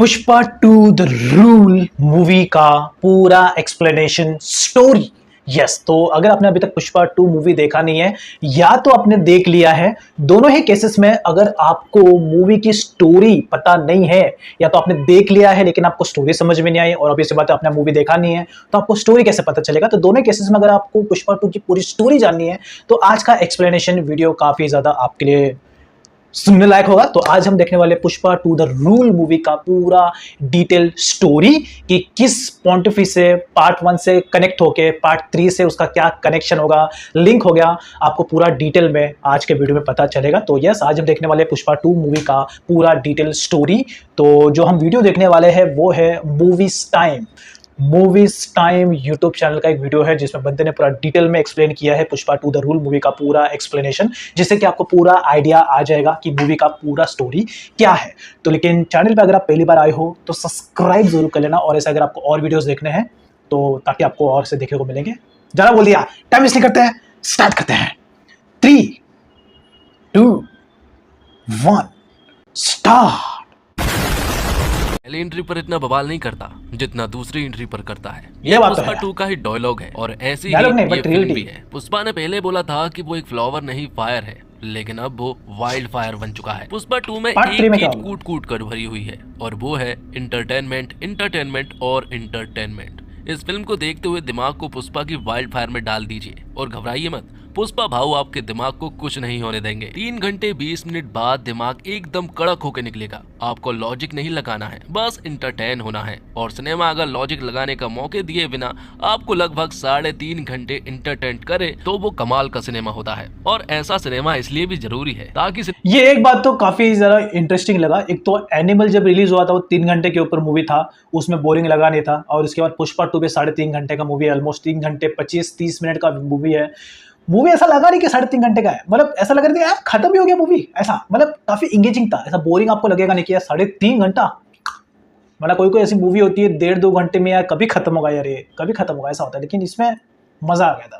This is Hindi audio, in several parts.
पुष्पा 2 द रूल मूवी का पूरा एक्सप्लेनेशन स्टोरी। यस, तो अगर आपने अभी तक पुष्पा 2 मूवी देखा नहीं है या तो आपने देख लिया है, दोनों ही केसेस में अगर आपको मूवी की स्टोरी पता नहीं है या तो आपने देख लिया है लेकिन आपको स्टोरी समझ में नहीं आई और अभी से बात आपने मूवी देखा नहीं है तो आपको स्टोरी कैसे पता चलेगा। तो दोनों केसेस में अगर आपको पुष्पा 2 की पूरी स्टोरी जाननी है तो आज का एक्सप्लेनेशन वीडियो काफी ज्यादा आपके लिए सुनने लायक होगा। तो आज हम देखने वाले पुष्पा 2 द रूल मूवी का पूरा डिटेल स्टोरी कि किस पॉइंट ऑफ व्यू से पार्ट 1 से कनेक्ट होके पार्ट 3 से उसका क्या कनेक्शन होगा, लिंक हो गया, आपको पूरा डिटेल में आज के वीडियो में पता चलेगा। तो यस, आज हम देखने वाले पुष्पा 2 मूवी का पूरा डिटेल स्टोरी। तो जो हम वीडियो देखने वाले हैं वो है मूवीज टाइम यूट्यूब चैनल का एक वीडियो है जिसमें बंदे ने पूरा डिटेल में एक्सप्लेन किया है पुष्पा 2 द रूल मूवी का पूरा एक्सप्लेनेशन, जिससे कि आपको पूरा आइडिया आ जाएगा कि मूवी का पूरा स्टोरी क्या है। तो लेकिन चैनल पे अगर आप पहली बार आए हो तो सब्सक्राइब जरूर कर लेना और ऐसे अगर आपको और वीडियोस देखने हैं तो ताकि आपको और से देखने को मिलेंगे। ज़्यादा बोल दिया, टाइम वेस्ट नहीं करते हैं, स्टार्ट करते हैं। 3, 2, 1 स्टार्ट। पहली एंट्री पर इतना बवाल नहीं करता जितना दूसरी एंट्री पर करता है। ये बात तो पुष्पा है। 2 का ही डायलॉग है और ऐसी ही डायलॉग नहीं, ये बट फिल्म रियलिटी भी है। पुष्पा ने पहले बोला था कि वो एक फ्लावर नहीं फायर है, लेकिन अब वो वाइल्ड फायर बन चुका है। पुष्पा 2 में Part 3 में एक क्या चीज होगा? कूट कूट कर भरी हुई है और वो है इंटरटेनमेंट और इंटरटेनमेंट। इस फिल्म को देखते हुए दिमाग को पुष्पा की वाइल्ड फायर में डाल दीजिए और घबराइए मत, पुष्पा भाऊ आपके दिमाग को कुछ नहीं होने देंगे। 3 घंटे 20 मिनट बाद दिमाग एकदम कड़क होकर निकलेगा। आपको लॉजिक नहीं लगाना है, बस इंटरटेन होना है। और सिनेमा अगर लॉजिक लगाने का मौके दिए बिना आपको लगभग 3.5 घंटे इंटरटेन करे तो वो कमाल का सिनेमा होता है। और ऐसा सिनेमा इसलिए भी जरूरी है ताकि ये एक बात तो काफी ज्यादा इंटरेस्टिंग लगा। एक तो एनिमल जब रिलीज हुआ था वो 3 घंटे के ऊपर मूवी था, उसमें बोरिंग लगा नहीं था। और इसके बाद पुष्पा 2 भी 3.5 घंटे का मूवी है, ऑलमोस्ट 3 घंटे 25-30 मिनट का मूवी है। मूवी ऐसा लगा नहीं कि 3.5 घंटे का है, मतलब ऐसा लग रहा था यार खत्म ही हो गया मूवी। ऐसा मतलब काफी इंगेजिंग था, ऐसा बोरिंग आपको लगेगा नहीं कि यार 3.5 घंटा। मतलब कोई ऐसी मूवी होती है 1.5-2 घंटे में यार कभी खत्म होगा, यार ये कभी खत्म होगा, ऐसा होता है। लेकिन इसमें मजा आ गया था,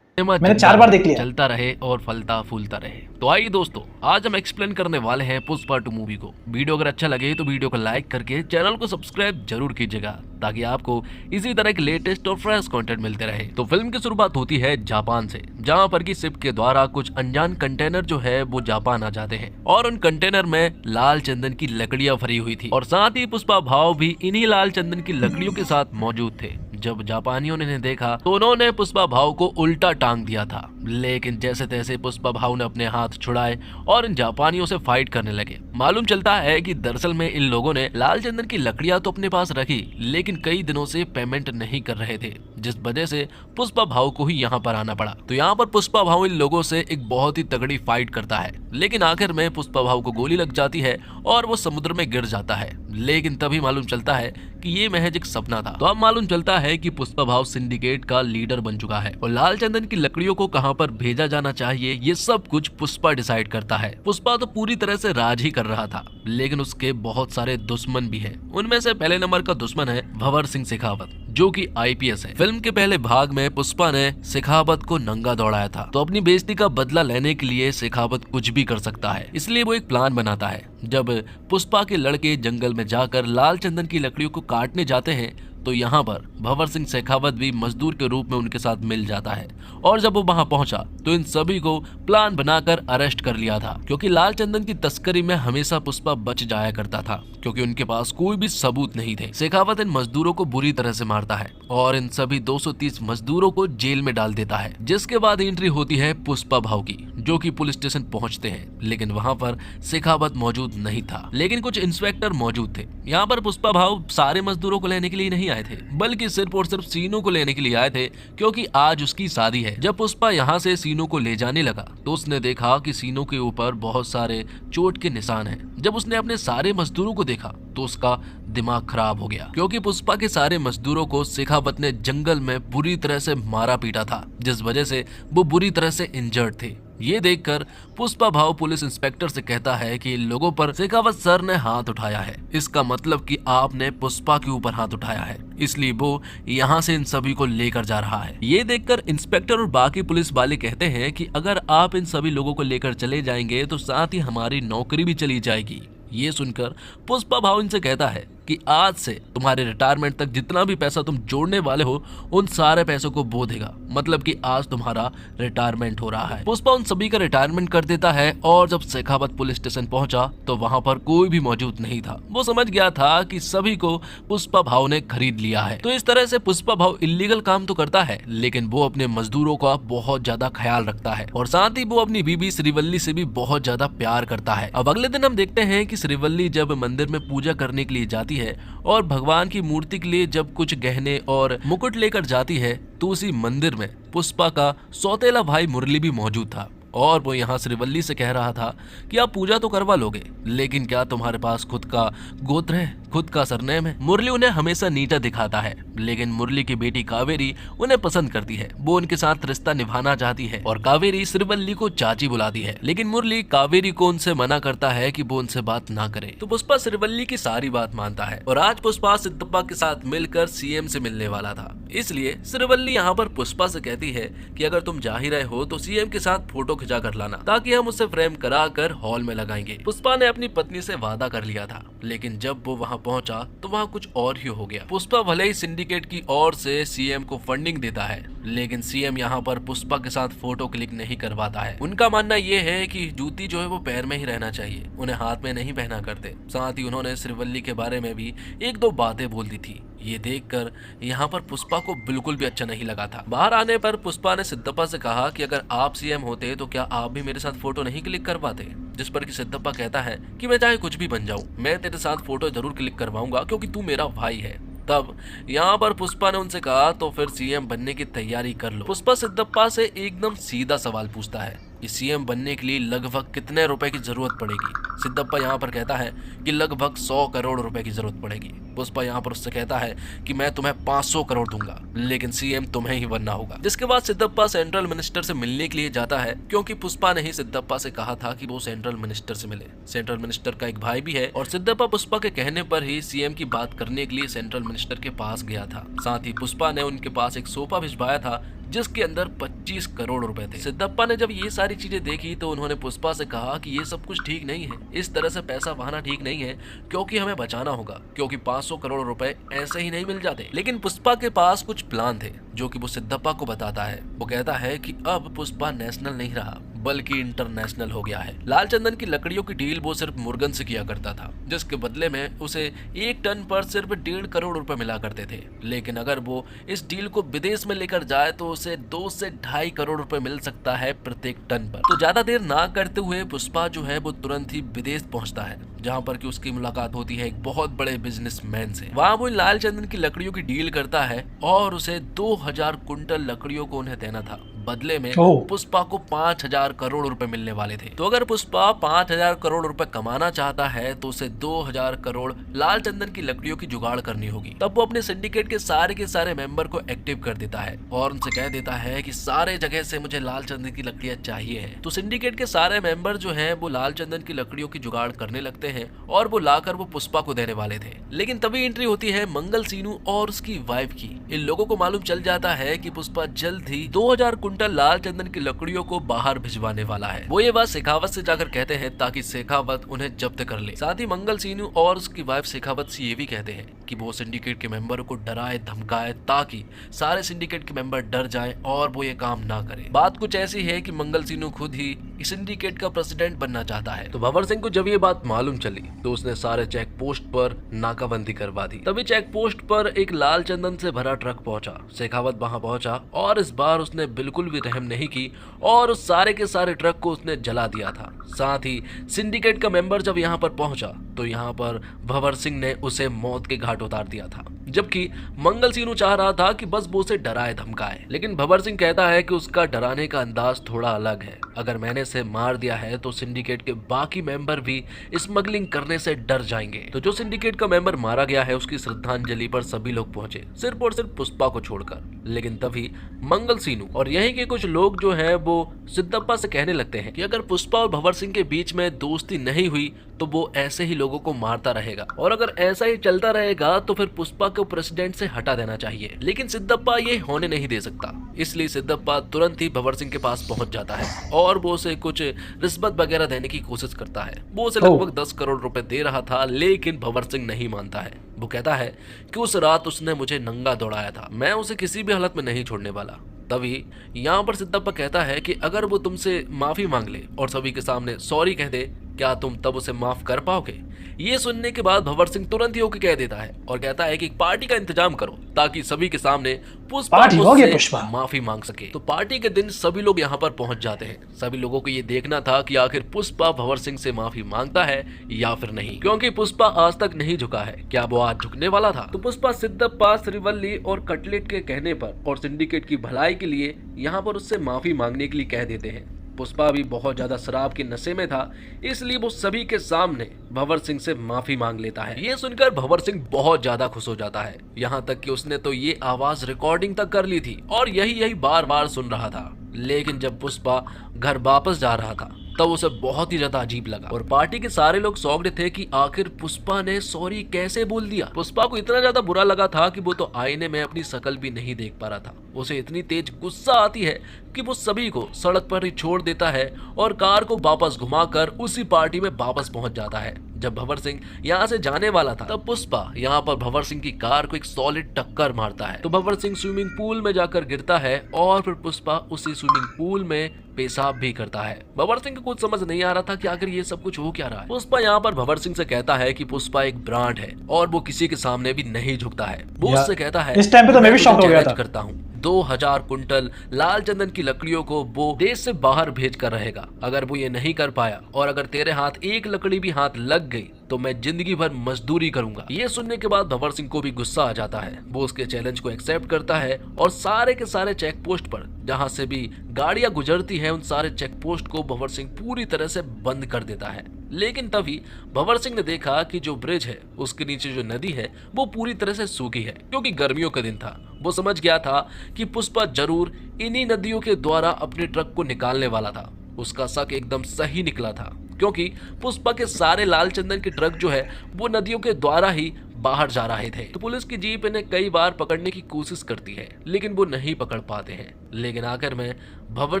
मैंने 4 बार देख लिया। चलता रहे और फलता फूलता रहे। तो आइए दोस्तों, आज हम एक्सप्लेन करने वाले हैं पुष्पा 2 मूवी को। वीडियो अगर अच्छा लगे तो वीडियो को लाइक करके चैनल को सब्सक्राइब जरूर कीजिएगा ताकि आपको इसी तरह के लेटेस्ट और फ्रेश कंटेंट मिलते रहे। तो फिल्म की शुरुआत होती है जापान से, जहां पर की शिप के द्वारा कुछ अनजान कंटेनर जो है वो जापान आ जाते हैं और उन कंटेनर में लाल चंदन की लकड़ियां भरी हुई थी और साथ ही पुष्पा भाव भी इन्हीं लाल चंदन की लकड़ियों के साथ मौजूद थे। जब जापानियों ने इन्हें देखा तो उन्होंने पुष्पा भाव को उल्टा टांग दिया था, लेकिन जैसे तैसे पुष्पा भाव ने अपने हाथ छुड़ाए और इन जापानियों से फाइट करने लगे। मालूम चलता है कि दरअसल में इन लोगों ने लाल चंदन की लकड़ियां तो अपने पास रखी, लेकिन कई दिनों से पेमेंट नहीं कर रहे थे, जिस वजह से पुष्पा भाव को ही यहाँ पर आना पड़ा। तो यहाँ पर पुष्पा भाव इन लोगों से एक बहुत ही तगड़ी फाइट करता है, लेकिन आखिर में पुष्पा भाव को गोली लग जाती है और वो समुद्र में गिर जाता है। लेकिन तभी मालूम चलता है कि ये महज एक सपना था। तो अब मालूम चलता है कि पुष्पा भाव सिंडिकेट का लीडर बन चुका है और लाल चंदन की लकड़ियों को कहां पर भेजा जाना चाहिए ये सब कुछ पुष्पा डिसाइड करता है। पुष्पा तो पूरी तरह से राज ही कर रहा था, लेकिन उसके बहुत सारे दुश्मन भी हैं। उनमें से पहले नंबर का दुश्मन है भंवर सिंह शेखावत, जो कि IPS है। फिल्म के पहले भाग में पुष्पा ने शेखावत को नंगा दौड़ाया था, तो अपनी बेइज्जती का बदला लेने के लिए शेखावत कुछ भी कर सकता है, इसलिए वो एक प्लान बनाता है। जब पुष्पा के लड़के जंगल में जाकर लाल चंदन की लकड़ियों को काटने जाते हैं तो यहाँ पर भंवर सिंह शेखावत भी मजदूर के रूप में उनके साथ मिल जाता है और जब वो वहाँ पहुंचा तो इन सभी को प्लान बनाकर अरेस्ट कर लिया था, क्योंकि लाल चंदन की तस्करी में हमेशा पुष्पा बच जाया करता था क्योंकि उनके पास कोई भी सबूत नहीं थे। शेखावत इन मजदूरों को बुरी तरह से मारता है और इन सभी 230 मजदूरों को जेल में डाल देता है, जिसके बाद एंट्री होती है पुष्पा भाव की, जो की पुलिस स्टेशन पहुँचते हैं। लेकिन वहाँ पर शेखावत मौजूद नहीं था, लेकिन कुछ इंस्पेक्टर मौजूद थे। यहाँ पर पुष्पा भाव सारे मजदूरों को लेने के लिए नहीं आए थे, बल्कि सिर्फ और सिर्फ सीनू को लेने के लिए आए थे, क्योंकि आज उसकी शादी है। जब पुष्पा यहाँ से सीनू को ले जाने लगा तो उसने देखा कि सीनू के ऊपर बहुत सारे चोट के निशान हैं। जब उसने अपने सारे मजदूरों को देखा तो उसका दिमाग खराब हो गया, क्योंकि पुष्पा के सारे मजदूरों को शेखावत ने जंगल में बुरी तरह से मारा पीटा था, जिस वजह से वो बुरी तरह से इंजर्ड थे। ये देखकर पुष्पा भाव पुलिस इंस्पेक्टर से कहता है कि इन लोगों पर शेखावत सर ने हाथ उठाया है, इसका मतलब कि आपने पुष्पा के ऊपर हाथ उठाया है, इसलिए वो यहाँ से इन सभी को लेकर जा रहा है। ये देखकर इंस्पेक्टर और बाकी पुलिस वाले कहते हैं कि अगर आप इन सभी लोगों को लेकर चले जाएंगे तो साथ ही हमारी नौकरी भी चली जाएगी। ये सुनकर पुष्पा भाव इनसे कहता है कि आज से तुम्हारे रिटायरमेंट तक जितना भी पैसा तुम जोड़ने वाले हो उन सारे पैसों को वो देगा, मतलब कि आज तुम्हारा रिटायरमेंट हो रहा है। पुष्पा उन सभी का रिटायरमेंट कर देता है और जब शेखावत पुलिस स्टेशन पहुंचा तो वहां पर कोई भी मौजूद नहीं था। वो समझ गया था कि सभी को पुष्पा भाव ने खरीद लिया है। तो इस तरह से पुष्पा भाव इलीगल काम तो करता है, लेकिन वो अपने मजदूरों का बहुत ज्यादा ख्याल रखता है और साथ ही वो अपनी बीबी श्रीवल्ली से भी बहुत ज्यादा प्यार करता है। अब अगले दिन हम देखते हैं कि श्रीवल्ली जब मंदिर में पूजा करने के लिए जाती है और भगवान की मूर्ति के लिए जब कुछ गहने और मुकुट लेकर जाती है तो उसी मंदिर में पुष्पा का सौतेला भाई मुरली भी मौजूद था और वो यहाँ श्रीवल्ली से कह रहा था कि आप पूजा तो करवा लोगे, लेकिन क्या तुम्हारे पास खुद का गोत्र है, खुद का सरनेम है। मुरली उन्हें हमेशा नीचा दिखाता है, लेकिन मुरली की बेटी कावेरी उन्हें पसंद करती है। वो उनके साथ रिश्ता निभाना चाहती है और कावेरी श्रीवल्ली को चाची बुलाती है, लेकिन मुरली कावेरी को उनसे मना करता है कि वो उनसे बात ना करे। तो पुष्पा श्रीवल्ली की सारी बात मानता है और आज पुष्पा सिद्धप्पा के साथ मिलकर सीएम से मिलने वाला था। इसलिए श्रीवल्ली यहाँ पर पुष्पा से कहती है कि अगर तुम जा ही रहे हो तो सीएम के साथ फोटो खिंचा कर लाना, ताकि हम उसे फ्रेम करा कर हॉल में लगाएंगे। पुष्पा ने अपनी पत्नी से वादा कर लिया था, लेकिन जब वो वहाँ पहुंचा तो वहाँ कुछ और ही हो गया। पुष्पा भले ही सिंडिकेट की ओर से सीएम को फंडिंग देता है, लेकिन सीएम यहाँ पर पुष्पा के साथ फोटो क्लिक नहीं करवाता है। उनका मानना ये है कि जूती जो है वो पैर में ही रहना चाहिए, उन्हें हाथ में नहीं पहना करते। साथ ही उन्होंने श्रीवल्ली के बारे में भी एक दो बातें बोल दी थी। ये देखकर यहाँ पर पुष्पा को बिल्कुल भी अच्छा नहीं लगा था। बाहर आने पर पुष्पा ने सिद्धप्पा से कहा कि अगर आप सीएम होते तो क्या आप भी मेरे साथ फोटो नहीं क्लिक करवाते, जिस पर कि सिद्धप्पा कहता है कि मैं चाहे कुछ भी बन जाऊं, मैं तेरे साथ फोटो जरूर क्लिक करवाऊंगा क्योंकि तू मेरा भाई है। तब यहाँ पर पुष्पा ने उनसे कहा तो फिर सीएम बनने की तैयारी कर लो। पुष्पा सिद्धप्पा से एकदम सीधा सवाल पूछता है कि सीएम बनने के लिए लगभग कितने रुपए की जरूरत पड़ेगी। सिद्धप्पा यहाँ पर कहता है कि लगभग 100 करोड़ रुपए की जरूरत पड़ेगी। पुष्पा यहाँ पर उससे कहता है कि मैं तुम्हें 500 करोड़ दूंगा, लेकिन सीएम तुम्हें ही बनना होगा। जिसके बाद सिद्धप्पा सेंट्रल मिनिस्टर से मिलने के लिए जाता है, क्योंकि पुष्पा ने ही सिद्धप्पा से कहा था कि वो सेंट्रल मिनिस्टर से मिले। सेंट्रल मिनिस्टर का एक भाई भी है और सिद्धप्पा पुष्पा के कहने पर ही सीएम की बात करने के लिए सेंट्रल मिनिस्टर के पास गया था। साथ ही पुष्पा ने उनके पास एक सोफा भिजवाया था जिसके अंदर 25 करोड़ रुपए थे। सिद्धप्पा ने जब ये सारी चीजें देखी तो उन्होंने पुष्पा से कहा कि ये सब कुछ ठीक नहीं है, इस तरह से पैसा बहाना ठीक नहीं है, क्योंकि हमें बचाना होगा, क्योंकि 500 करोड़ रुपए ऐसे ही नहीं मिल जाते। लेकिन पुष्पा के पास कुछ प्लान थे जो कि वो सिद्धप्पा को बताता है। वो कहता है कि अब पुष्पा नेशनल नहीं रहा बल्कि इंटरनेशनल हो गया है। लाल चंदन की लकड़ियों की डील वो सिर्फ मुर्गन से किया करता था, जिसके बदले में उसे 1 टन पर सिर्फ 1.5 करोड़ रुपए मिला करते थे। लेकिन अगर वो इस डील को विदेश में लेकर जाए तो उसे 2 से 2.5 करोड़ रुपए मिल सकता है प्रत्येक टन पर। तो ज्यादा देर ना करते हुए पुष्पा जो है वो तुरंत ही विदेश पहुंचता है, जहां पर कि उसकी मुलाकात होती है एक बहुत बड़े बिजनेसमैन से। वहां वो लाल चंदन की लकड़ियों की डील करता है और उसे 2000 कुंटल लकड़ियों को उन्हें देना था। बदले में पुष्पा को 5000 करोड़ रुपए मिलने वाले थे। तो अगर पुष्पा 5000 करोड़ रुपए कमाना चाहता है तो उसे 2000 करोड़ लाल चंदन की लकड़ियों की जुगाड़ करनी होगी। तब वो अपने सिंडिकेट के सारे मेंबर को एक्टिव कर देता है और उनसे कह देता है कि सारे जगह से मुझे लाल चंदन की लकड़ियां चाहिए है। तो सिंडिकेट के सारे मेंबर जो हैं वो लाल चंदन की लकड़ियों की जुगाड़ करने लगते हैं और वो लाकर वो पुष्पा को देने वाले थे। लेकिन तभी एंट्री होती है मंगल सीनू और उसकी वाइफ की। इन लोगों को मालूम चल जाता है कि पुष्पा जल्द ही 2000 कुंटल लाल चंदन की लकड़ियों को बाहर भिजवाने वाला है। वो ये बात शेखावत से जाकर कहते हैं ताकि शेखावत उन्हें जब्त कर ले। साथ ही मंगल सीनू और उसकी वाइफ शेखावत से ये भी कहते हैं कि वो सिंडिकेट के मेंबरों को डराए धमकाए ताकि सारे सिंडिकेट के मेंबर डर जाएं और वो ये काम ना करें। बात कुछ ऐसी है कि मंगल सीनू खुद ही इस सिंडिकेट का प्रेसिडेंट बनना चाहता है। तो भंवर सिंह को जब ये बात मालूम चली तो उसने सारे चेक पोस्ट पर नाकाबंदी करवा दी। तभी चेक पोस्ट पर एक लाल चंदन से भरा ट्रक पहुंचा। शेखावत वहां पहुंचा और इस बार उसने बिल्कुल भी रहम नहीं की और उस सारे के सारे ट्रक को उसने जला दिया था। साथ ही सिंडिकेट का मेंबर जब यहाँ पर पहुंचा तो यहाँ पर भंवर सिंह ने उसे मौत के घाट उतार दिया था, जबकि मंगल सीनू चाह रहा था कि बस वो उसे डराए धमकाए। लेकिन भंवर सिंह कहता है कि उसका डराने का अंदाज थोड़ा अलग है। अगर मैंने इसे मार दिया है तो सिंडिकेट के बाकी मेंबर भी स्मगलिंग करने से डर जाएंगे। तो जो सिंडिकेट का मेंबर मारा गया है उसकी श्रद्धांजलि पर सभी लोग पहुंचे, सिर्फ और सिर्फ पुष्पा को छोड़कर। लेकिन तभी मंगल सीनू और यहीं के कुछ लोग जो है वो सिद्धप्पा से कहने लगते हैं कि अगर पुष्पा और भंवर सिंह के बीच में दोस्ती नहीं हुई तो वो ऐसे ही लोगों को मारता रहेगा और अगर ऐसा ही चलता रहेगा तो फिर पुष्पा को प्रेसिडेंट से हटा देना चाहिए। लेकिन सिद्धप्पा ये होने नहीं दे सकता, इसलिए सिद्धप्पा तुरंत ही भंवर सिंह के पास पहुंच जाता है और वो उसे कुछ रिश्वत वगैरह देने की कोशिश करता है। वो उसे लगभग 10 करोड़ रुपए दे रहा था, लेकिन भंवर सिंह नहीं मानता है। वो कहता है कि उस रात उसने मुझे नंगा दौड़ाया था, मैं उसे किसी भी हालत में नहीं छोड़ने वाला। तभी यहाँ पर सिद्धप्पा कहता है कि अगर वो तुमसे माफी मांग ले और सभी के सामने सॉरी कह दे, क्या तुम तब उसे माफ कर पाओगे? ये सुनने के बाद भंवर सिंह तुरंत ही होकर कह देता है और कहता है कि एक पार्टी का इंतजाम करो ताकि सभी के सामने पुष्पा मुझसे माफी मांग सके। तो पार्टी के दिन सभी लोग यहाँ पर पहुंच जाते हैं। सभी लोगों को ये देखना था कि आखिर पुष्पा भंवर सिंह से माफी मांगता है या फिर नहीं, क्योंकि पुष्पा आज तक नहीं झुका है। क्या वो आज झुकने वाला था? तो पुष्पा सिद्धप्पा, श्रीवल्ली और कटलेट के कहने पर और सिंडिकेट की भलाई के लिए यहाँ पर उससे माफी मांगने के लिए कह देते हैं। पुष्पा भी बहुत ज्यादा शराब के नशे में था, इसलिए वो सभी के सामने भंवर सिंह से माफी मांग लेता है। ये सुनकर भंवर सिंह बहुत ज्यादा खुश हो जाता है, यहाँ तक कि उसने तो ये आवाज रिकॉर्डिंग तक कर ली थी और यही बार बार सुन रहा था। लेकिन जब पुष्पा घर वापस जा रहा था तब उसे बहुत ही ज्यादा अजीब लगा और पार्टी के सारे लोग सौगड़े थे कि आखिर पुष्पा ने सॉरी कैसे बोल दिया। पुष्पा को इतना ज्यादा बुरा लगा था कि वो तो आईने में अपनी शक्ल भी नहीं देख पा रहा था। उसे इतनी तेज गुस्सा आती है कि वो सभी को सड़क पर ही छोड़ देता है और कार को वापस घुमाकर उसी पार्टी में वापस पहुंच जाता है। जब भंवर सिंह यहाँ से जाने वाला था तब पुष्पा यहाँ पर भंवर सिंह की कार को एक सॉलिड टक्कर मारता है। तो भंवर सिंह स्विमिंग पूल में जाकर गिरता है और फिर पुष्पा उसी स्विमिंग पूल में पेशाब भी करता है। भंवर सिंह को कुछ समझ नहीं आ रहा था कि आखिर ये सब कुछ हो क्या रहा है। पुष्पा यहाँ पर भंवर सिंह से कहता है कि पुष्पा एक ब्रांड है और वो किसी के सामने भी नहीं झुकता है। वो उससे कहता है इस टाइम पे तो मैं भी शॉक हो गया था। करता हूँ 2000 कुंटल लाल चंदन की लकड़ियों को वो देश से बाहर भेज कर रहेगा। अगर वो ये नहीं कर पाया और अगर तेरे हाथ एक लकड़ी भी हाथ लग गई तो मैं जिंदगी भर मजदूरी करूंगा। ये सुनने के बाद भंवर सिंह को भी गुस्सा आ जाता है। वो उसके चैलेंज को एक्सेप्ट करता है और सारे के सारे चेक पोस्ट पर जहां से भी गाड़ियां गुजरती है उन सारे चेक पोस्ट को भंवर सिंह पूरी तरह से बंद कर देता है। लेकिन तभी भंवर सिंह ने देखा कि जो ब्रिज है उसके नीचे जो नदी है वो पूरी तरह से सूखी है, क्योंकि गर्मियों का दिन था। वो समझ गया था कि पुष्पा जरूर इन्हीं नदियों के द्वारा अपने ट्रक को निकालने वाला था। उसका शक एकदम सही निकला था, क्योंकि पुष्पा के सारे लाल चंदन के ट्रक जो है वो नदियों के द्वारा ही बाहर जा रहे थे। तो पुलिस की जीप इन्हें कई बार पकड़ने की कोशिश करती है लेकिन वो नहीं पकड़ पाते हैं। लेकिन आखिर में भंवर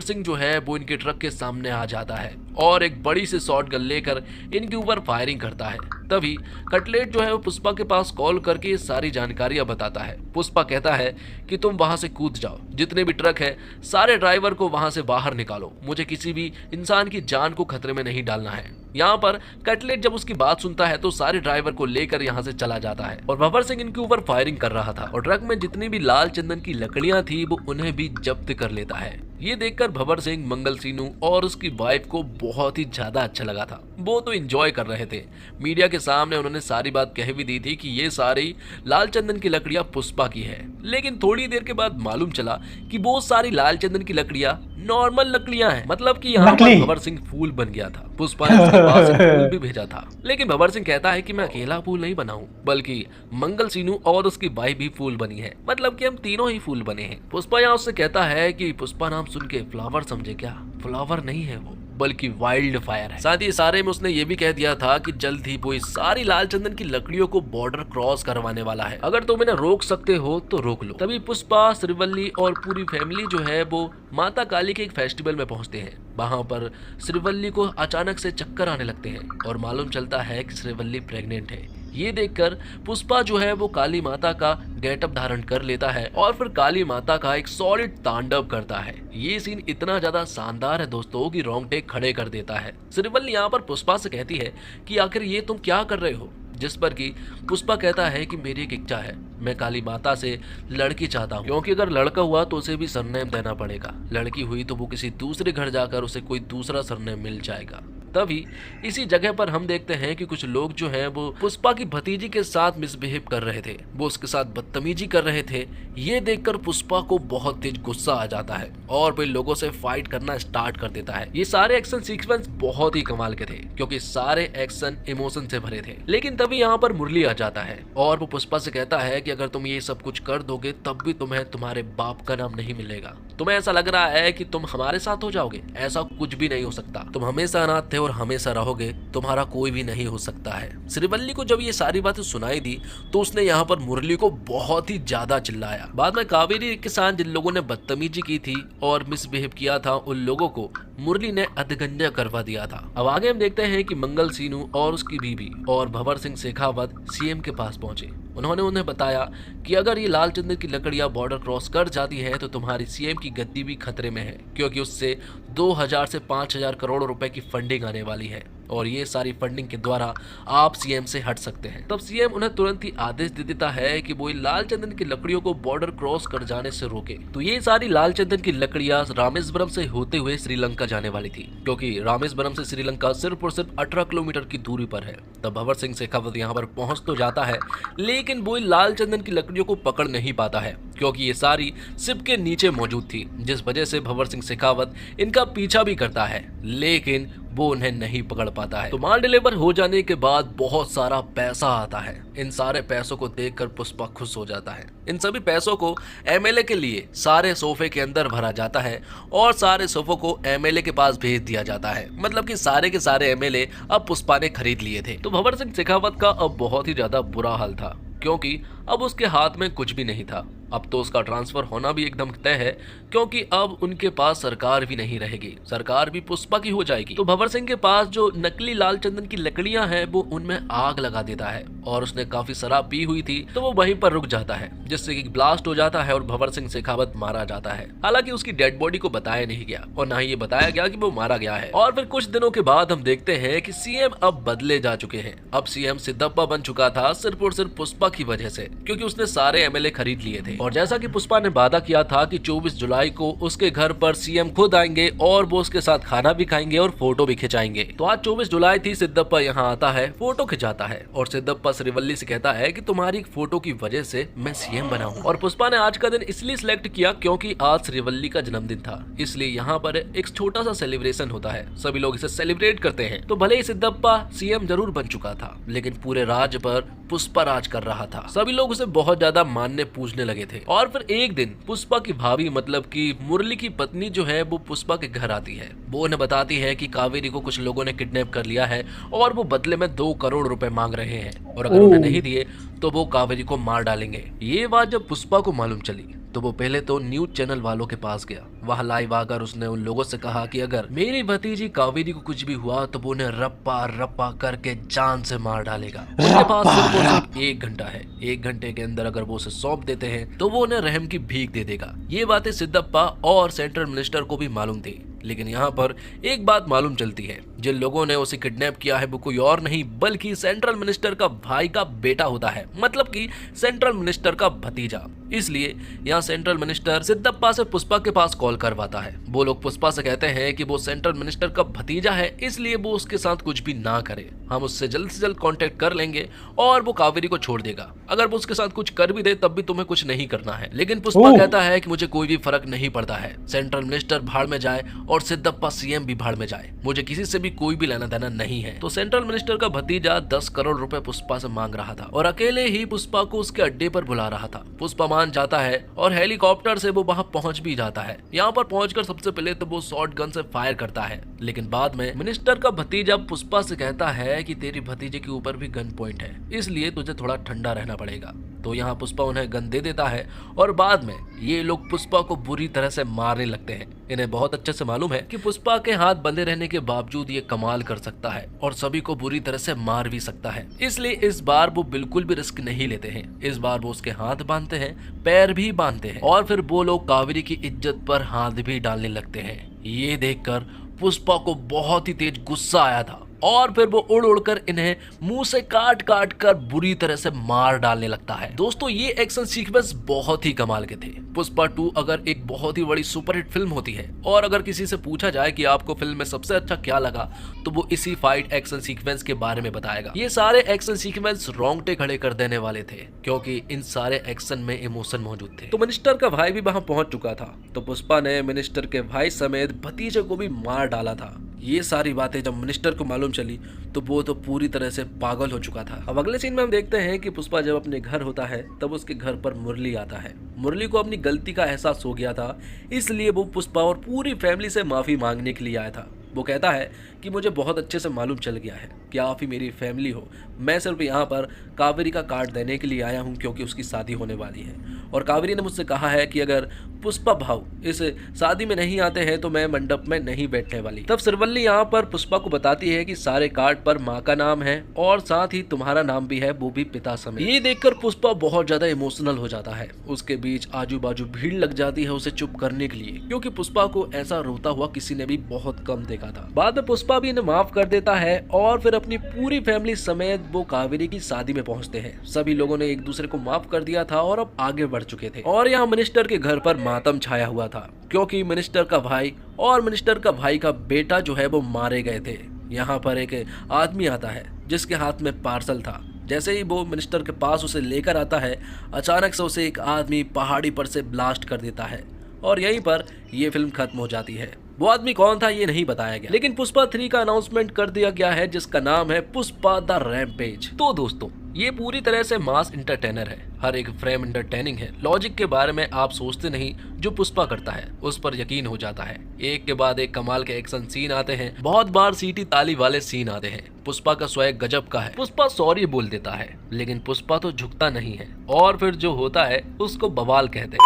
सिंह जो है वो इनके ट्रक के सामने आ जाता है और एक बड़ी सी शॉटगन लेकर इनके ऊपर फायरिंग करता है। तभी कटलेट जो है वो पुष्पा के पास कॉल करके ये सारी जानकारियां बताता है। पुष्पा कहता है कि तुम वहां से कूद जाओ, जितने भी ट्रक है सारे ड्राइवर को वहां से बाहर निकालो, मुझे किसी भी इंसान की जान को खतरे में नहीं डालना है। यहाँ पर कटलेट जब उसकी बात सुनता है तो सारे ड्राइवर को लेकर यहाँ से चला जाता है और भंवर सिंह इनके ऊपर फायरिंग कर रहा था और ट्रक में जितनी भी लाल चंदन की लकड़ियां थी वो उन्हें भी जब्त कर लेता है। ये देखकर भंवर सिंह, मंगल सीनू और उसकी वाइफ को बहुत ही ज्यादा अच्छा लगा था। वो तो एंजॉय कर रहे थे। मीडिया के सामने उन्होंने सारी बात कह भी दी थी कि ये सारी लाल चंदन की लकड़ियां पुष्पा की है। लेकिन थोड़ी देर के बाद मालूम चला कि वो सारी लाल चंदन की लकड़ियां नॉर्मल लकड़ियां हैं, मतलब कि यहाँ पर भंवर सिंह फूल बन गया था। पुष्पा ने उसके पास एक फूल भी भेजा था, लेकिन भंवर सिंह कहता है कि मैं अकेला फूल नहीं बना हूँ, बल्कि मंगल सीनू और उसकी वाइफ भी फूल बनी है, मतलब कि हम तीनों ही फूल बने हैं। पुष्पा यहाँ उससे कहता है कि पुष्पा नाम सुन के फ्लावर समझे क्या? फ्लावर नहीं है वो, बल्कि वाइल्ड फायर है। साथ ही सारे में उसने ये भी कह दिया था कि जल्द ही वो इस सारी लाल चंदन की लकड़ियों को बॉर्डर क्रॉस करवाने वाला है। अगर तुम इन्हें रोक सकते हो तो रोक लो। तभी पुष्पा, श्रीवल्ली और पूरी फैमिली जो है वो माता काली के एक फेस्टिवल में पहुंचते हैं। वहां पर श्रीवल्ली को अचानक से चक्कर आने लगते हैं और मालूम चलता है कि श्रीवल्ली प्रेग्नेंट है। ये देखकर पुष्पा जो है वो काली माता का गेटअप धारण कर लेता है और फिर काली माता का एक सॉलिड तांडव करता है। ये सीन इतना ज्यादा शानदार है दोस्तों कि रोंगटे खड़े कर देता है। श्रीवल्ली यहाँ पर पुष्पा से कहती है कि आखिर ये तुम क्या कर रहे हो, जिस पर कि पुष्पा कहता है कि मेरी एक इच्छा है, मैं काली माता से लड़की चाहता हूँ, क्योंकि अगर लड़का हुआ तो उसे भी सरनेम देना पड़ेगा, लड़की हुई तो वो किसी दूसरे घर जाकर उसे कोई दूसरा सरनेम मिल जाएगा। तभी इसी जगह पर हम देखते हैं कि कुछ लोग जो हैं वो पुष्पा की भतीजी के साथ मिसबिहेव कर रहे थे, वो उसके साथ बदतमीजी कर रहे थे। ये देखकर पुष्पा को बहुत तेज गुस्सा आ जाता है और वो लोगों से फाइट करना स्टार्ट कर देता है। ये सारे एक्शन सीक्वेंस बहुत ही कमाल के थे, क्योंकि सारे एक्शन इमोशन से भरे थे। लेकिन तभी यहाँ पर मुरली आ जाता है और वो पुष्पा से कहता है कि अगर तुम ये सब कुछ कर दोगे तब भी तुम्हें तुम्हारे बाप का नाम नहीं मिलेगा। तुम्हें ऐसा लग रहा है कि तुम हमारे साथ हो जाओगे, ऐसा कुछ भी नहीं हो सकता। तुम हमेशा अनाथ थे और हमेशा रहोगे, तुम्हारा कोई भी नहीं हो सकता है। श्रीवल्ली को जब ये सारी बातें सुनाई दी तो उसने यहाँ पर मुरली को बहुत ही ज्यादा चिल्लाया। बाद में कावेरी के साथ जिन लोगों ने बदतमीजी की थी और मिसबिहेव किया था उन लोगों को मुरली ने अधगंजा करवा दिया था। अब आगे हम देखते हैं कि मंगल सीनू और उसकी बीबी और भंवर सिंह शेखावत सीएम के पास पहुंचे। उन्होंने उन्हें बताया कि अगर ये लाल चंदन की लकड़ियां बॉर्डर क्रॉस कर जाती है तो तुम्हारी सीएम की गद्दी भी खतरे में है, क्योंकि उससे 2000 से 5000 करोड़ रुपए की फंडिंग आने वाली है और ये सारी फंडिंग के द्वारा आप सीएम से हट सकते हैं। तब सीएम उन्हें तुरंत ही आदेश दे देता है कि वो लाल चंदन की लकड़ियों को बॉर्डर क्रॉस कर जाने से रोके। तो ये सारी लाल चंदन की लकड़ियां रामेश्वरम से होते हुए श्रीलंका जाने वाली थी, क्योंकि रामेश्वरम से श्रीलंका सिर्फ और सिर्फ 18 किलोमीटर की दूरी पर है। तब भंवर सिंह शेखावत यहाँ पर पहुंच तो जाता है, लेकिन वो लाल चंदन की लकड़ियों को पकड़ नहीं पाता है, क्योंकि ये सारी शिप के नीचे मौजूद थी, जिस वजह से भंवर सिंह शेखावत इनका पीछा भी करता है, लेकिन वो उन्हें नहीं पकड़ पाता है। तो माल डिलीवर हो जाने के बाद बहुत सारा पैसा आता है। इन सारे पैसों को देखकर पुष्पा खुश हो जाता है। इन सभी पैसों को एमएलए के लिए सारे सोफे के अंदर भरा जाता है और सारे सोफों को एमएलए के पास भेज दिया जाता है। मतलब कि सारे के सारे एमएलए अब पुष्पा ने खरीद लिए थे। तो भंवर सिंह शेखावत का अब बहुत ही ज्यादा बुरा हाल था, क्योंकि अब उसके हाथ में कुछ भी नहीं था। अब तो उसका ट्रांसफर होना भी एकदम तय है, क्योंकि अब उनके पास सरकार भी नहीं रहेगी, सरकार भी पुष्पा की हो जाएगी। तो भंवर सिंह के पास जो नकली लाल चंदन की लकड़ियां हैं वो उनमें आग लगा देता है और उसने काफी शराब पी हुई थी, तो वो वहीं पर रुक जाता है, जिससे कि ब्लास्ट हो जाता है और भंवर सिंह शेखावत मारा जाता है। हालांकि उसकी डेड बॉडी को बताया नहीं गया और ना ही ये बताया गया कि वो मारा गया है। और फिर कुछ दिनों के बाद हम देखते हैं कि सीएम अब बदले जा चुके हैं। अब सीएम सिद्धप्पा बन चुका था सिर्फ और सिर्फ पुष्पा की वजह से, क्योंकि उसने सारे एमएलए खरीद लिए थे। और जैसा कि पुष्पा ने वादा किया था कि 24 जुलाई को उसके घर पर सीएम खुद आएंगे और वो उसके साथ खाना भी खाएंगे और फोटो भी खिंचाएंगे। तो आज 24 जुलाई थी, सिद्धप्पा यहाँ आता है, फोटो खिंचाता है और सिद्धप्पा श्रीवल्ली से कहता है कि तुम्हारी फोटो की वजह से मैं सीएम बना हूँ। और पुष्पा ने आज का दिन इसलिए सिलेक्ट किया क्योंकि आज श्रीवल्ली का जन्मदिन था, इसलिए यहाँ पर एक छोटा सा सेलिब्रेशन होता है, सभी लोग इसे सेलिब्रेट करते हैं। तो भले ही सिद्धप्पा सीएम जरूर बन चुका था, लेकिन पूरे राज्य पर पुष्पा राज कर रहा था। सभी लोग उसे बहुत ज्यादा मानने पूजने लगे थे। और फिर एक दिन पुष्पा की भाभी मतलब कि मुरली की पत्नी जो है वो पुष्पा के घर आती है। वो उन्हें बताती है कि कावेरी को कुछ लोगों ने किडनैप कर लिया है और वो बदले में 2 करोड़ रुपए मांग रहे हैं और अगर उन्हें नहीं दिए तो वो कावेरी को मार डालेंगे। ये बात जब पुष्पा को मालूम चली तो वो पहले तो न्यूज चैनल वालों के पास गया। वहां लाइव आकर उसने उन लोगों से कहा कि अगर मेरी भतीजी कावेरी को कुछ भी हुआ तो वो उन्हें रप्पा रप्पा करके जान से मार डालेगा। उनके पास सिर्फ और सिर्फ 1 घंटा है, 1 घंटे के अंदर अगर वो उसे सौंप देते हैं तो वो उन्हें रहम की भीख दे देगा। ये बातें सिद्धप्पा और सेंट्रल मिनिस्टर को भी मालूम थी, लेकिन यहाँ पर एक बात मालूम चलती है, जिन लोगों ने उसे किडनैप किया है वो कोई और नहीं बल्कि सेंट्रल मिनिस्टर का भाई का बेटा होता है, मतलब कि सेंट्रल मिनिस्टर का भतीजा। इसलिए यहाँ सेंट्रल मिनिस्टर सिद्धप्पा से पुष्पा के पास कॉल करवाता है। वो लोग पुष्पा से कहते हैं कि वो सेंट्रल मिनिस्टर का भतीजा है, इसलिए वो उसके साथ कुछ भी ना करे, हम उससे जल्द से जल्द कांटेक्ट कर लेंगे और वो कावेरी को छोड़ देगा। अगर वो उसके साथ कुछ कर भी दे तब भी तुम्हें कुछ नहीं करना है। लेकिन पुष्पा कहता है कि मुझे कोई भी फर्क नहीं पड़ता है, सेंट्रल मिनिस्टर भाड़ में जाए और सिद्धप्पा सीएम भी भाड़ में जाए, मुझे किसी से भी कोई भी लेना देना नहीं है। तो सेंट्रल मिनिस्टर का भतीजा 10 करोड़ रुपए पुष्पा से मांग रहा था और अकेले ही पुष्पा को उसके अड्डे पर बुला रहा था। पुष्पा मान जाता है और हेलीकॉप्टर से वो वहां पहुंच भी जाता है। यहाँ पर पहुंचकर सबसे पहले तो वो शॉर्ट गन से फायर करता है, लेकिन बाद में मिनिस्टर का भतीजा पुष्पा से कहता है कि तेरी भतीजे के ऊपर भी गन पॉइंट है, इसलिए तुझे थोड़ा ठंडा रहना पड़ेगा। तो यहाँ पुष्पा उन्हें गन दे देता है और बाद में ये लोग पुष्पा को बुरी तरह से मारने लगते हैं। इन्हें बहुत अच्छे से मालूम है कि पुष्पा के हाथ बंधे रहने के बावजूद ये कमाल कर सकता है और सभी को बुरी तरह से मार भी सकता है, इसलिए इस बार वो बिल्कुल भी रिस्क नहीं लेते हैं। इस बार वो उसके हाथ बांधते हैं, पैर भी बांधते हैं और फिर वो लोग कावेरी की इज्जत पर हाथ भी डालने लगते हैं। ये देखकर पुष्पा को बहुत ही तेज गुस्सा आया था और फिर वो उड़ उड़कर इन्हें मुंह से काट काट कर बुरी तरह से मार डालने लगता है। दोस्तों ये एक्शन सीक्वेंस बहुत ही कमाल के थे। पुष्पा 2 अगर एक बहुत ही बड़ी सुपरहिट फिल्म होती है और अगर किसी से पूछा जाए कि आपको फिल्म में सबसे अच्छा क्या लगा तो वो इसी फाइट एक्शन सीक्वेंस के बारे में बताएगा। ये सारे एक्शन सीक्वेंस रोंगटे खड़े कर देने वाले थे क्योंकि इन सारे एक्शन में इमोशन मौजूद थे। तो मिनिस्टर का भाई भी वहां पहुंच चुका था, तो पुष्पा ने मिनिस्टर के भाई समेत भतीजे को भी मार डाला था। ये सारी बातें जब मिनिस्टर को मालूम चली तो वो तो पूरी तरह से पागल हो चुका था। अब अगले सीन में हम देखते हैं कि पुष्पा जब अपने घर होता है तब उसके घर पर मुरली आता है। मुरली को अपनी गलती का एहसास हो गया था, इसलिए वो पुष्पा और पूरी फैमिली से माफी मांगने के लिए आया था। वो कहता है कि मुझे बहुत अच्छे से मालूम चल गया है कि आप ही मेरी फैमिली हो। मैं सिर्फ यहाँ पर कावेरी का कार्ड देने के लिए आया हूँ क्योंकि उसकी शादी होने वाली है और कावेरी ने मुझसे कहा है कि अगर पुष्पा भाव इस शादी में नहीं आते हैं तो मैं मंडप में नहीं बैठने वाली। तब श्रीवल्ली यहाँ पर पुष्पा को बताती है कि सारे कार्ड पर माँ का नाम है और साथ ही तुम्हारा नाम भी है, वो भी पिता समेत। ये देखकर पुष्पा बहुत ज्यादा इमोशनल हो जाता है। उसके बीच आजू बाजू भीड़ लग जाती है उसे चुप करने के लिए, क्योंकि पुष्पा को ऐसा रोता हुआ किसी ने भी बहुत कम देखा था। बाद में पुष्पा भी इन्हें माफ कर देता है और फिर अपनी पूरी फैमिली समेत वो कावेरी की शादी में पहुंचते हैं। सभी लोगों ने एक दूसरे को माफ कर दिया था और अब आगे बढ़ चुके थे। और यहाँ मिनिस्टर के घर पर मातम छाया हुआ था क्योंकि मिनिस्टर का भाई और मिनिस्टर का भाई का बेटा जो है वो मारे गए थे। यहाँ पर एक आदमी आता है जिसके हाथ में पार्सल था। जैसे ही वो मिनिस्टर के पास उसे लेकर आता है, अचानक से उसे एक आदमी पहाड़ी पर से ब्लास्ट कर देता है और यहीं पर ये फिल्म खत्म हो जाती है। वो आदमी कौन था ये नहीं बताया गया, लेकिन पुष्पा 3 का अनाउंसमेंट कर दिया गया है जिसका नाम है पुष्पा द रैम्पेज। तो दोस्तों ये पूरी तरह से मास इंटरटेनर है, हर एक फ्रेम इंटरटेनिंग है। लॉजिक के बारे में आप सोचते नहीं, जो पुष्पा करता है उस पर यकीन हो जाता है। एक के बाद एक कमाल के एक्शन सीन आते हैं, बहुत बार सीटी ताली वाले सीन आते हैं। पुष्पा का स्वैग गजब का है। पुष्पा सॉरी बोल देता है लेकिन पुष्पा तो झुकता नहीं है और फिर जो होता है उसको बवाल कहते हैं।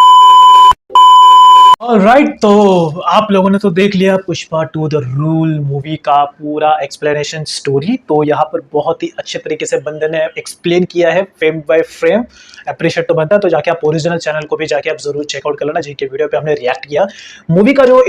राइट, तो आप लोगों ने तो देख लिया पुष्पा 2 द रूल मूवी का पूरा एक्सप्लेनेशन स्टोरी। तो यहाँ पर बहुत ही अच्छे तरीके से बंदे ने एक्सप्लेन किया है फ्रेम बाय फ्रेम। अप्रिशिएट तो बनता है। तो जाके आप ओरिजिनल चैनल को भी जाके आप जरूर चेकआउट कर लेना जिनके वीडियो पे हमने रिएक्ट किया। मूवी का जो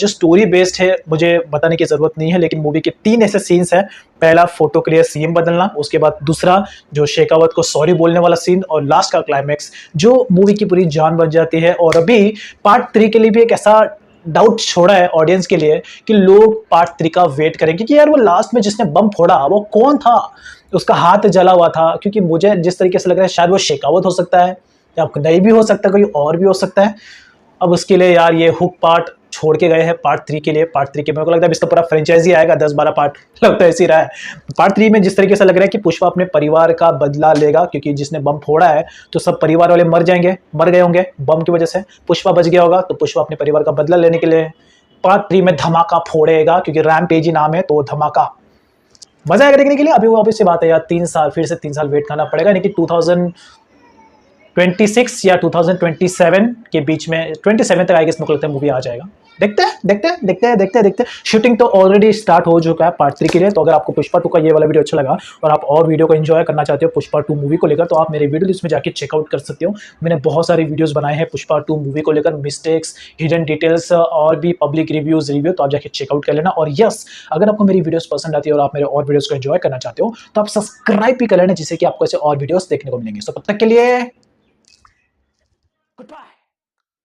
स्टोरी बेस्ड है मुझे बताने की जरूरत नहीं है, लेकिन मूवी के 3 ऐसे सीन्स हैं। पहला फोटो के लिए सीएम बदलना, उसके बाद दूसरा जो शेखावत को सॉरी बोलने वाला सीन, और लास्ट का क्लाइमैक्स जो मूवी की पूरी जान बन जाती है। और अभी पार्ट 3 के लिए भी एक ऐसा डाउट छोड़ा है ऑडियंस के लिए कि लोग पार्ट 3 का वेट करेंगे कि यार वो लास्ट में जिसने बम फोड़ा वो कौन था, उसका हाथ जला हुआ था। क्योंकि मुझे जिस तरीके से लग रहा है शायद वो शेखावत हो सकता है या नहीं भी हो सकता, कोई और भी हो सकता है। अब उसके लिए यार ये हुक पार्ट छोड़ के गए हैं पार्ट 3 के लिए। पार्ट 3 के मेरे को लगता है इसका पूरा फ्रेंचाइजी आएगा, 10-12 पार्ट लगता है ऐसी रहा है। पार्ट 3 में जिस तरीके से लग रहा है कि पुष्पा अपने परिवार का बदला लेगा, क्योंकि जिसने बम फोड़ा है तो सब परिवार वाले मर गए होंगे बम की वजह से। पुष्पा बच गया होगा तो पुष्पा अपने परिवार का बदला लेने के लिए पार्ट 3 में धमाका फोड़ेगा, क्योंकि रैम्पेज ही नाम है तो धमाका। मजा आएगा देखने के लिए। अभी वो ऑब्वियस सी बात है यार, 3 साल फिर से 3 साल वेट करना पड़ेगा, यानी कि 2026 या 2027 के बीच में, 27 तक आई गेस मुझे लगता है मूवी आ जाएगा। देखते हैं। शूटिंग तो ऑलरेडी स्टार्ट हो चुका है पार्ट 3 के लिए। तो अगर आपको पुष्पा 2 का ये वाला वीडियो अच्छा लगा और आप और वीडियो को एंजॉय करना चाहते हो पुष्पा 2 मूवी को लेकर, तो आप मेरे वीडियो लिस्ट में जाके चेकआउट कर सकते हो। मैंने बहुत सारी वीडियोस बनाए हैं पुष्पा 2 मूवी को लेकर, मिस्टेक्स, हिडन डिटेल्स और भी पब्लिक रिव्यू, तो आप जाके चेकआउट कर लेना। और यस, अगर आपको मेरी वीडियोस पसंद आती है और आप मेरे और वीडियोस को एंजॉय करना चाहते हो तो आप सब्सक्राइब भी कर लेना, जिससे कि आपको ऐसे और वीडियोस देखने को मिलेंगे। तो तब तक के लिए goodbye.